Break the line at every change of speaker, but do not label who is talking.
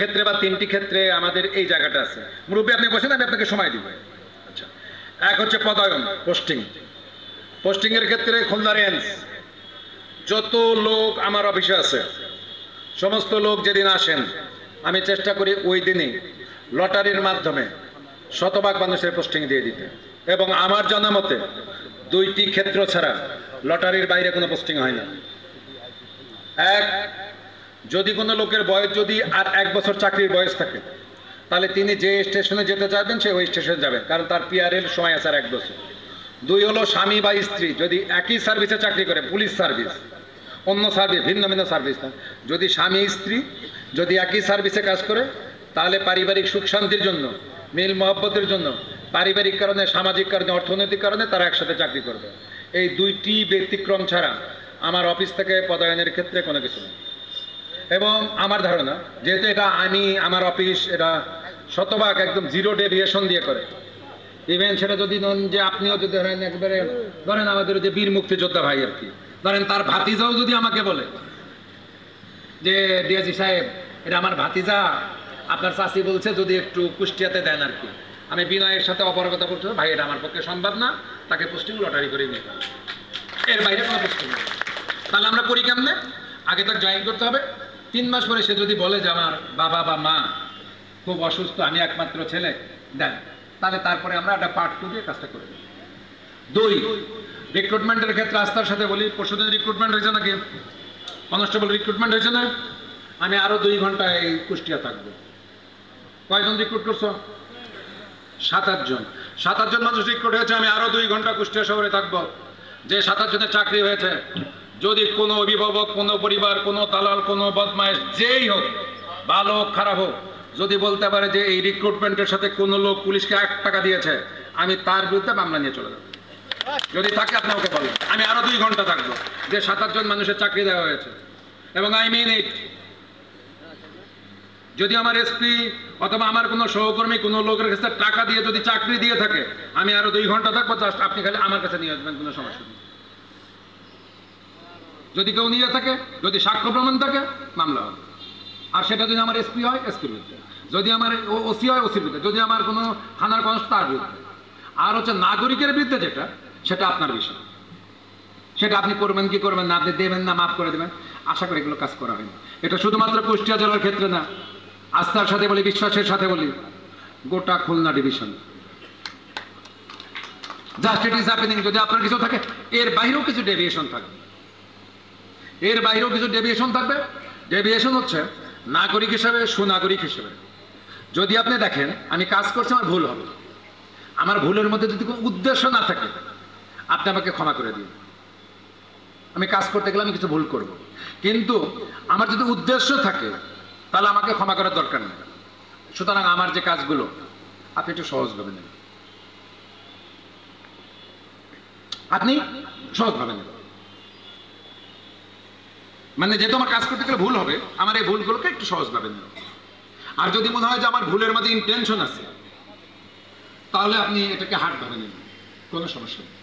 ক্ষেত্রে বা তিনটি ক্ষেত্রে আমাদের এই জায়গাটা আছে। মুরব্বী আপনি বসেন, আমি আপনাকে সময় দিব। আচ্ছা, এক হচ্ছে পদায়ন, পোস্টিং এর ক্ষেত্রে খুলনা রেঞ্জ যত লোক আমার অফিসে আছে সমস্ত লোক যেদিন আসেন আমি চেষ্টা করি ওই দিনই লটারির মাধ্যমে শতভাগ মানুষের পোস্টিং দিয়ে দিতে, এবং আমার জানা মতে দুইটি ক্ষেত্র ছাড়া লটারির বাইরে কোনো পোস্টিং হয় না। এক, যদি কোনো লোকের বয়স যদি আর 1 বছর চাকরির বয়স থাকে তাহলে তিনি যে স্টেশনে যেতে চাইবেন সে ওই স্টেশনে যাবেন, কারণ তার পিআরের সময় আছে আর 1 বছর। দুই হলো স্বামী বা স্ত্রী যদি একই সার্ভিসে চাকরি করে, পুলিশ সার্ভিস অন্য সার্ভিস ভিন্ন ভিন্ন সার্ভিস না, যদি স্বামী স্ত্রী যদি একই সার্ভিসে কাজ করে তাহলে পারিবারিক সুখ শান্তির জন্য, মিল মহব্বতের জন্য, পারিবারিক কারণে, সামাজিক কারণে, অর্থনৈতিক কারণে তারা একসাথে চাকরি করবে। এই দুইটি ব্যতিক্রম ছাড়া আমার অফিস থেকে পদায়নের ক্ষেত্রে কোনো কিছু নেই। এবং আমার ধারণা যেহেতু এটা আমার অফিস এটা শতভাগ একদম জিরো ডেভিয়েশন দিয়ে করে, ইভেন সেটা যদি যে আপনিও যদি ধরেন একবারে ধরেন আমাদের যে বীর মুক্তিযোদ্ধা ভাই আর কি, ধরেন তার ভাতিজাও যদি আমাকে বলে যে ডিআইজি সাহেব এটা আমার ভাতিজা, আপনার চাচি বলছে যদি একটু কুষ্টিয়াতে দেন আর কি, আমি বিনয়ের সাথে অপারগতা করতে ভাই এটা আমার পক্ষে সম্ভব না, তাকে পোস্টিং লটারি করে নিতে হবে, এর বাইরে কোনো পোস্টিং নেই। তাহলে আমরা করি কেমনে? আগে তাকে জয়েন করতে হবে, 3 মাস পরে সে যদি বলে যে আমার বাবা বা মা খুব অসুস্থ, আমি একমাত্র ছেলে, দেন, তাহলে তারপরে আমরা একটা পার্ট 2 দিয়ে কাজটা করে দিই। 2, রিক্রুটমেন্টের ক্ষেত্রে আস্থার সাথে বলি, পরশুদিন রিক্রুটমেন্ট হয়েছে নাকি? কনস্টেবল রিক্রুটমেন্ট হয়েছে না? আমি আরো 2 ঘন্টা এই কুষ্টিয়া থাকবো। কয়জন রিক্রুট করছো? 7-8 জন। 7-8 জন মানুষ রিক্রুট হয়েছে, আমি আরো 2 ঘন্টা কুষ্টিয়া শহরে থাকবো। যে 7-8 জনের চাকরি হয়েছে, যদি কোনো অভিভাবক, কোনো পরিবার, কোনো দালাল, কোনো বদমাইশ যেই হোক, ভালো হোক খারাপ হোক, যদি বলতে পারে যে এই রিক্রুটমেন্টের সাথে কোনো লোক পুলিশকে 1 টাকা দিয়েছে, আমি তার বিরুদ্ধে মামলা নিয়ে চলে যাবো। যদি থাকে আপনি ওকে বলেন, আমি আরো 2 ঘন্টা থাকবো। যে 7-8 জন মানুষের চাকরি দেওয়া হয়েছে, এবং আই মিন ইট। যদি আমার এসপি অথবা আমার কোনো সহকর্মী কোনো লোকের কাছে টাকা দিয়ে যদি চাকরি দিয়ে থাকে, আমি আরো 2 ঘন্টা থাকবো, জাস্ট আপনি খালি আমার কাছে নিয়ে আসবেন, কোনো সমস্যা নেই। যদি কেউ নিয়ে থাকে, যদি সাক্ষ্য প্রমাণ থাকে, মামলা হবে। আর সেটা যদি আমার এসপি হয়, এসপির বিরুদ্ধে, যদি আমার ওসি হয়, ওসির বিরুদ্ধে, যদি আমার কোনো থানার কনস্টেবল তার বিরুদ্ধে। আর হচ্ছে নাগরিকের বিরুদ্ধে যেটা, সেটা আপনার বিষয়, সেটা আপনি করবেন কি করবেন না, আপনি দেবেন না মাফ করে দেবেন, আশা করি এগুলো কাজ করা হয়নি। এটা শুধুমাত্র কুষ্টিয়া জেলার ক্ষেত্রে না, আস্থার সাথে বলি, বিশ্বাসের সাথে বলি, গোটা Khulna division just it is happening. যদি আপনার কিছু থাকে, এর বাইরেও কিছু ডেভিয়েশন থাকবে, এর বাইরেও কিছু ডেভিয়েশন থাকবে। ডেভিয়েশন হচ্ছে নাগরিক হিসেবে, সুনাগরিক হিসেবে যদি আপনি দেখেন আমি কাজ করছি, আমার ভুল হবে, আমার ভুলের মধ্যে যদি কোনো উদ্দেশ্য না থাকে, আপনি আমাকে ক্ষমা করে দিন। আমি কাজ করতে গেলে আমি কিছু ভুল করব, কিন্তু আমার যদি উদ্দেশ্য থাকে তাহলে আমাকে ক্ষমা করার দরকার নেই। সুতরাং আমার যে কাজগুলো আপনি একটু সহজভাবে নেবেন, আপনি সহজভাবে নেবেন। মানে যেহেতু আমার কাজ করতে গেলে ভুল হবে, আমার এই ভুলগুলোকে একটু সহজভাবে নেবেন। আর যদি মনে হয় যে আমার ভুলের মধ্যে ইন্টেনশন আছে, তাহলে আপনি এটাকে হার্ড ভাবে নেবেন, কোনো সমস্যা নেই।